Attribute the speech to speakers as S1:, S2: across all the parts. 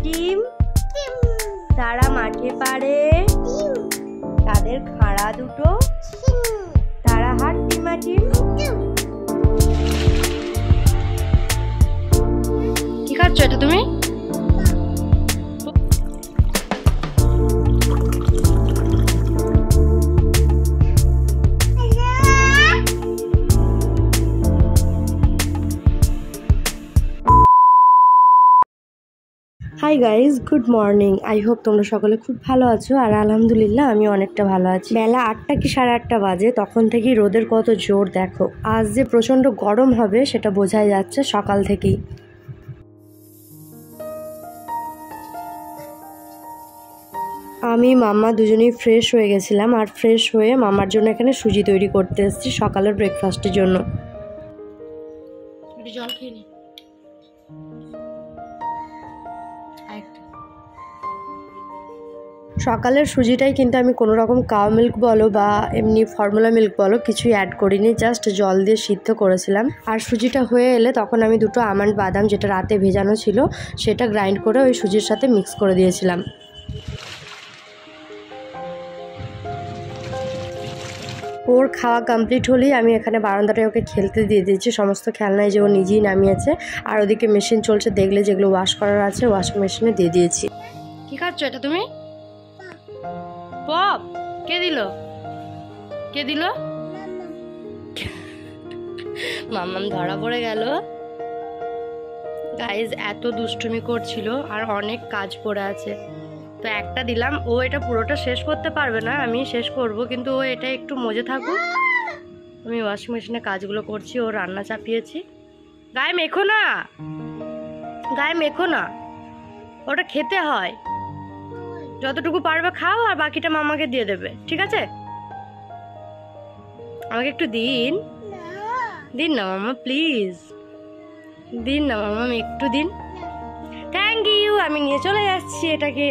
S1: ডিম, তারা মাঠে পারে, তাদের খাঁড়া দুটো, তারা হাট টিমাটিম। কি খাচ্ছ এটা তুমি? Hi guys, good morning. I hope তোমরা সকলে খুব ভালো আছো। আর আলহামদুলিল্লাহ আমি অনেকটা ভালো আছি। বেলা 8টা কি 8:30 বাজে, তখন থেকেই রোদের কত জোর দেখো। আজ যে প্রচণ্ড গরম হবে সেটা বোঝাই যাচ্ছে সকাল থেকেই। আমি মাম্মা দুজনেই ফ্রেশ হয়ে গেছিলাম, আর ফ্রেশ হয়ে মামার জন্য এখানে সুজি তৈরি করতে এসেছি সকালের ব্রেকফাস্টের জন্য। জল খেয়ে নি। সকালের সুজিটাই কিন্তু আমি কোনো রকম কাও মিল্ক বলো বা এমনি ফর্মুলা মিল্ক বলো কিছুই অ্যাড করিনি, জাস্ট জল দিয়ে সিদ্ধ করেছিলাম। আর সুজিটা হয়ে এলে তখন আমি দুটো আমন্ড বাদাম যেটা রাতে ভেজানো ছিল সেটা গ্রাইন্ড করে ওই সুজির সাথে মিক্স করে দিয়েছিলাম। ওর খাওয়া কমপ্লিট হলেই আমি এখানে বারান্দাটায় ওকে খেলতে দিয়ে দিয়েছি। সমস্ত খেলনায় যে ও নিজেই নামিয়েছে, আর ওদিকে মেশিন চলছে দেখলে, যেগুলো ওয়াশ করার আছে ওয়াশিং মেশিনে দিয়ে দিয়েছি। কি খাচ্ছ এটা তুমি? পপ? কে দিল? কে দিল? মাম্মাম ধরা পড়ে গেল। গাইজ এত দুষ্টুমি করছিল আর অনেক কাজ পড়ে আছে, তো একটা দিলাম। ও এটা পুরোটা শেষ করতে পারবে না, আমি শেষ করব, কিন্তু ও এটা একটু মজে থাকুক। আমি ওয়াশিং মেশিনে কাজগুলো করছি, ও রান্না চাপিয়েছি। গায়ে মেখো না, গায়ে মেখো না, ওটা খেতে হয়। যতটুকু পারবে খাও, আর বাকিটা মামাকে দিয়ে দেবে, ঠিক আছে? আমাকে একটু দিন, দিন না মামা, প্লিজ দিন না মামা, একটু দিন। থ্যাংক ইউ, আমি নিয়ে চলে যাচ্ছি এটাকে।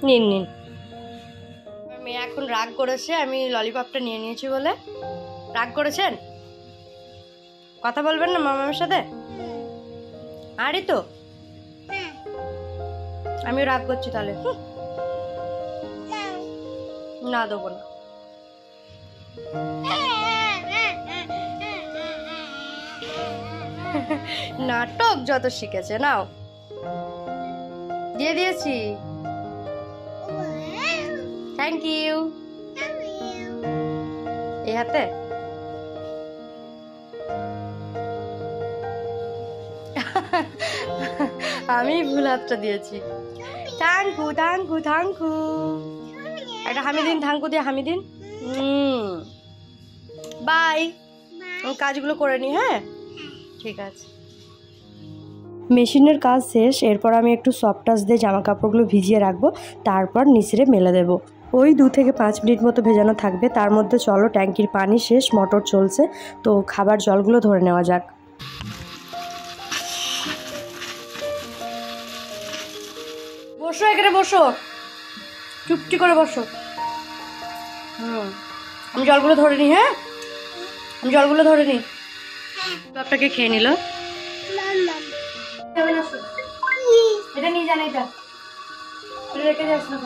S1: নিন নিন। মেয়ে এখন রাগ করেছে আমি ললিপপটা নিয়ে নিয়েছি বলে। রাগ করেছেন? কথা বলবেন না মামার সাথে? আরে তো আমি রাগ করছি তাহলে। না দেবো না। নাটক যত শিখেছে, নাও দিয়ে দিয়েছি। Thank you. এই হাতে আমি ভুল হাতটা দিয়েছি। Thank you thank you thank you. একটা হামি দিন, থ্যাংকু দিয়ে হামি দিন। বাই। কাজগুলো করে নি, হ্যাঁ ঠিক আছে। মেশিনের কাজ শেষ, এরপর আমি একটু সফট টাচ দিয়ে জামা কাপড়গুলো ভিজিয়ে রাখবো, তারপর নিচে মেলে দেবো। ওই 2 থেকে 5 মিনিট মতো ভেজানো থাকবে। তার মধ্যে চলো, ট্যাঙ্কির পানি শেষ, মোটর চলছে, তো খাবার জলগুলো ধরে নেওয়া যাক। বসো এখানে, বসো, চুপটি করে বসো। আমি জলগুলো ধরে নি। হ্যাঁ আমি জলগুলো ধরে নি। আপনাকে খেয়ে নিল। এটা নিয়ে যান, এটা রেখে যাস না,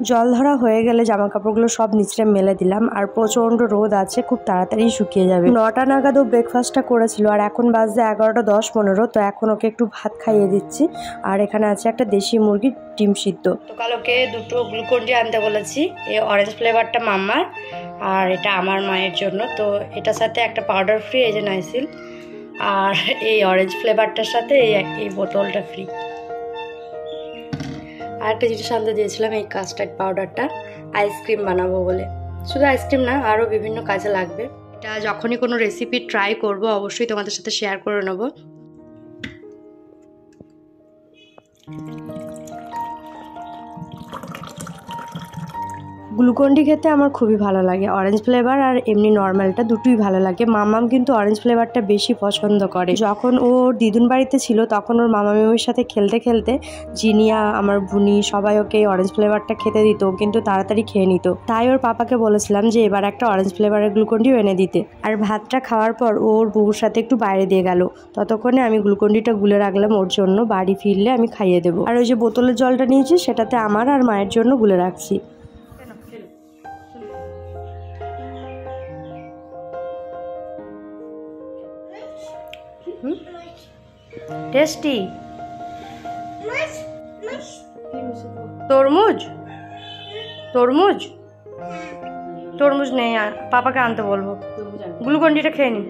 S1: জল ধরা হয়ে গেলে জামা কাপড়গুলো সব নিচে মেলে দিলাম। আর প্রচন্ড রোদ আছে, খুব তাড়াতাড়ি শুকিয়ে যাবে। 9টা নাগাদও ব্রেকফাস্টটা করেছিল, আর এখন বাজে 11:10-15। তো এখন ওকে একটু ভাত খাইয়ে দিচ্ছি। আর এখানে আছে একটা দেশি মুরগির ডিম সিদ্ধ। তো কালকে 2টো গ্লুকন-ডি আনতে বলেছি। এই অরেঞ্জ ফ্লেভারটা মাম্মার, আর এটা আমার মায়ের জন্য। তো এটার সাথে একটা পাউডার ফ্রি, এই যে নাইসিল, আর এই অরেঞ্জ ফ্লেভারটার সাথে এই বোতলটা ফ্রি। আর একটা জিনিস আনতে দিয়েছিলাম, এই কাস্টার্ড পাউডারটা, আইসক্রিম বানাবো বলে। শুধু আইসক্রিম না, আরও বিভিন্ন কাজে লাগবে। এটা যখনই কোনো রেসিপি ট্রাই করব অবশ্যই তোমাদের সাথে শেয়ার করে নেব। গ্লুকন্ডি খেতে আমার খুবই ভালো লাগে, অরেঞ্জ ফ্লেভার আর এমনি নর্মালটা দুটোই ভালো লাগে। মামাম কিন্তু অরেঞ্জ ফ্লেভারটা বেশি পছন্দ করে। যখন ওর দিদুন বাড়িতে ছিল তখন ওর মামা মামির সাথে খেলতে খেলতে জিনিয়া, আমার বুনি সবাই ওকে অরেঞ্জ ফ্লেভারটা খেতে দিত, কিন্তু তাড়াতাড়ি খেয়ে নিত। তাই ওর পাপাকে বলেছিলাম যে এবার একটা অরেঞ্জ ফ্লেভারের গ্লুকন্ডিও এনে দিতে। আর ভাতটা খাওয়ার পর ওর বুবুর সাথে একটু বাইরে দিয়ে গেল, ততক্ষণে আমি গ্লুকন্ডিটা গুলে রাখলাম ওর জন্য, বাড়ি ফিরলে আমি খাইয়ে দেবো। আর ওই যে বোতলের জলটা নিয়েছি সেটাতে আমার আর মায়ের জন্য গুলে রাখছি। টেস্টি তরমুজ, তরমুজ তরমুজ নেই, পাপাকে আনতে বলবো। গ্লুকন্ডিটা খেয়ে নি।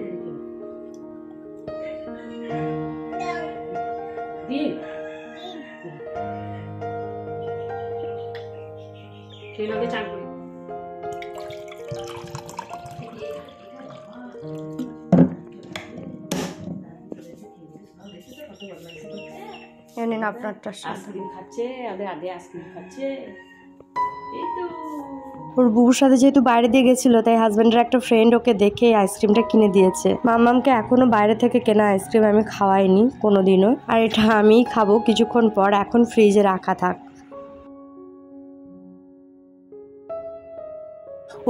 S1: আপনারটা ওর বুবুর সাথে যেহেতু বাইরে দিয়ে গেছিল তাই হাজবেন্ডের একটা ফ্রেন্ড ওকে দেখে আইসক্রিমটা কিনে দিয়েছে। মাম্মামকে এখনো বাইরে থেকে কেনা আইসক্রিম আমি খাওয়াইনি কোনোদিনও, আর এটা আমিই খাবো কিছুক্ষণ পর, এখন ফ্রিজে রাখা থাক।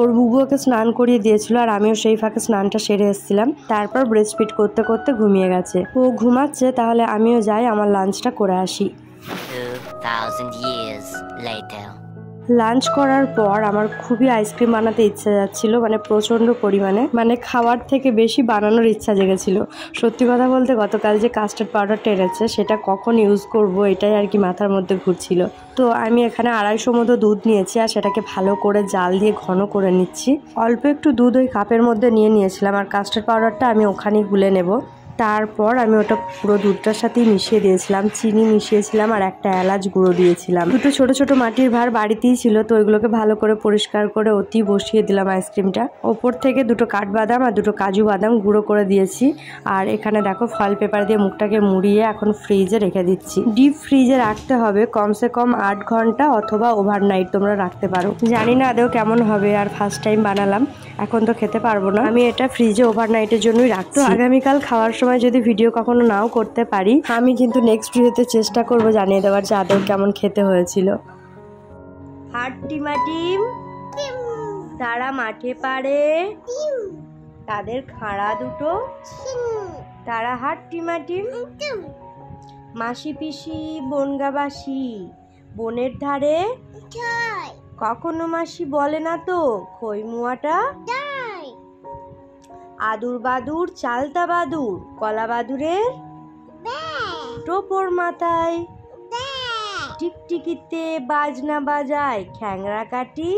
S1: ওর বুবু ওকে স্নান করিয়ে দিয়েছিল আর আমিও সেই ফাঁকে স্নানটা সেরে এসেছিলাম। তারপর ব্রেস্ট ফিড করতে করতে ঘুমিয়ে গেছে। ও ঘুমাচ্ছে, তাহলে আমিও যাই আমার লাঞ্চটা করে আসি।
S2: 2000 years later.
S1: লাঞ্চ করার পর আমার খুবই আইসক্রিম বানাতে ইচ্ছা যাচ্ছিল, মানে প্রচণ্ড পরিমাণে, মানে খাওয়ার থেকে বেশি বানানোর ইচ্ছা জেগেছিল। সত্যি কথা বলতে গতকাল যে কাস্টার্ড পাউডারটা এনেছে সেটা কখন ইউজ করব এটাই আর কি মাথার মধ্যে ঘুরছিল। তো আমি এখানে 250 মতো দুধ নিয়েছি আর সেটাকে ভালো করে জাল দিয়ে ঘন করে নিচ্ছি। অল্প একটু দুধ ওই কাপের মধ্যে নিয়ে নিয়েছিলাম আর কাস্টার্ড পাউডারটা আমি ওখানেই গুলে নেব। তারপর আমি ওটা পুরো দুধটার সাথেই মিশিয়ে দিয়েছিলাম, চিনি মিশিয়েছিলাম আর একটা এলাচ গুঁড়ো দিয়েছিলাম। দুটো ছোট ছোট মাটির ভাঁড় বাড়িতেই ছিল, তো ওইগুলোকে ভালো করে পরিষ্কার করে ওতেই বসিয়ে দিলাম আইসক্রিমটা। ওপর থেকে দুটো কাঠবাদাম আর দুটো কাজু বাদাম গুঁড়ো করে দিয়েছি। আর এখানে দেখো ফয়েল পেপার দিয়ে মুখটাকে মুড়িয়ে এখন ফ্রিজে রেখে দিচ্ছি। ডিপ ফ্রিজে রাখতে হবে কমসে কম 8 ঘন্টা অথবা ওভারনাইট তোমরা রাখতে পারো। জানি না আদৌ কেমন হবে, আর ফার্স্ট টাইম বানালাম, এখন তো খেতে পারবো না। আমি এটা ফ্রিজে ওভারনাইটের জন্যই রাখছি। আগামীকাল খাওয়ার সময় যদি ভিডিও কখনো নাও করতে পারি, আমি কিন্তু নেক্সট ভিডিওতে চেষ্টা করব জানিয়ে দেওয়ার যে আদৌ কেমন খেতে হয়েছিল। হাট টিমাটিম তারা মাঠে পারে, তাদের খাড়া দুটো তারা হাট টিমাটিম। মাসি পিসি বনগাবাসী বনের ধারে, কখনো মাসি বলে না তো খই মুয়াটা। আদুর বাদুর চালতা বাদুর কলা বাদুরের টোপর মাথায়, টিকটিকিতে বাজনা বাজায় খ্যাংরা কাটি।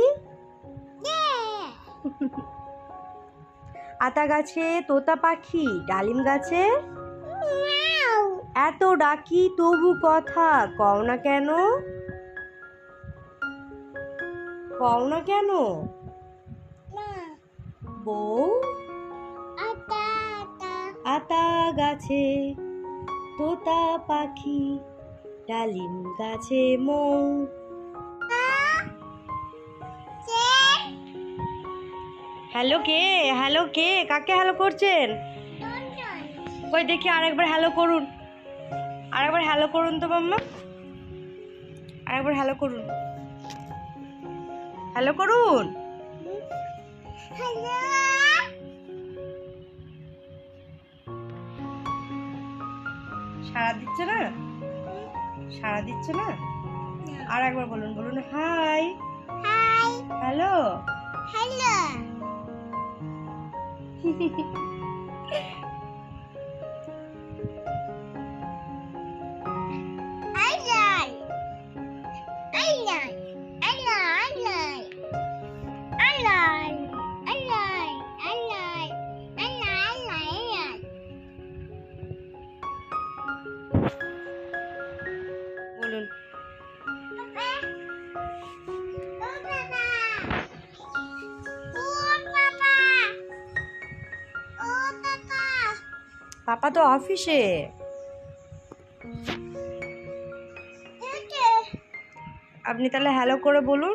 S1: আতা গাছে তোতা পাখি ডালিম গাছে, এত ডাকি তবু কথা কও না কেন, কও না কেন বউ। আতা গাছে তোতা পাখি ডালিম গাছে মৌ। হ্যালো কে, হ্যালো কে, কাকে হ্যালো করছেন? কই দেখি আরেকবার হ্যালো করুন, আরেকবার হ্যালো করুন তো মাম্মা, আরেকবার হ্যালো করুন, হ্যালো করুন। সাড়া দিচ্ছে না, সাড়া দিচ্ছে না। আর একবার বলুন, বলুন হাই, হাই, হ্যালো, হ্যালো। বলুন পাপা তো অফিসে। আপনি তাহলে হ্যালো করে বলুন।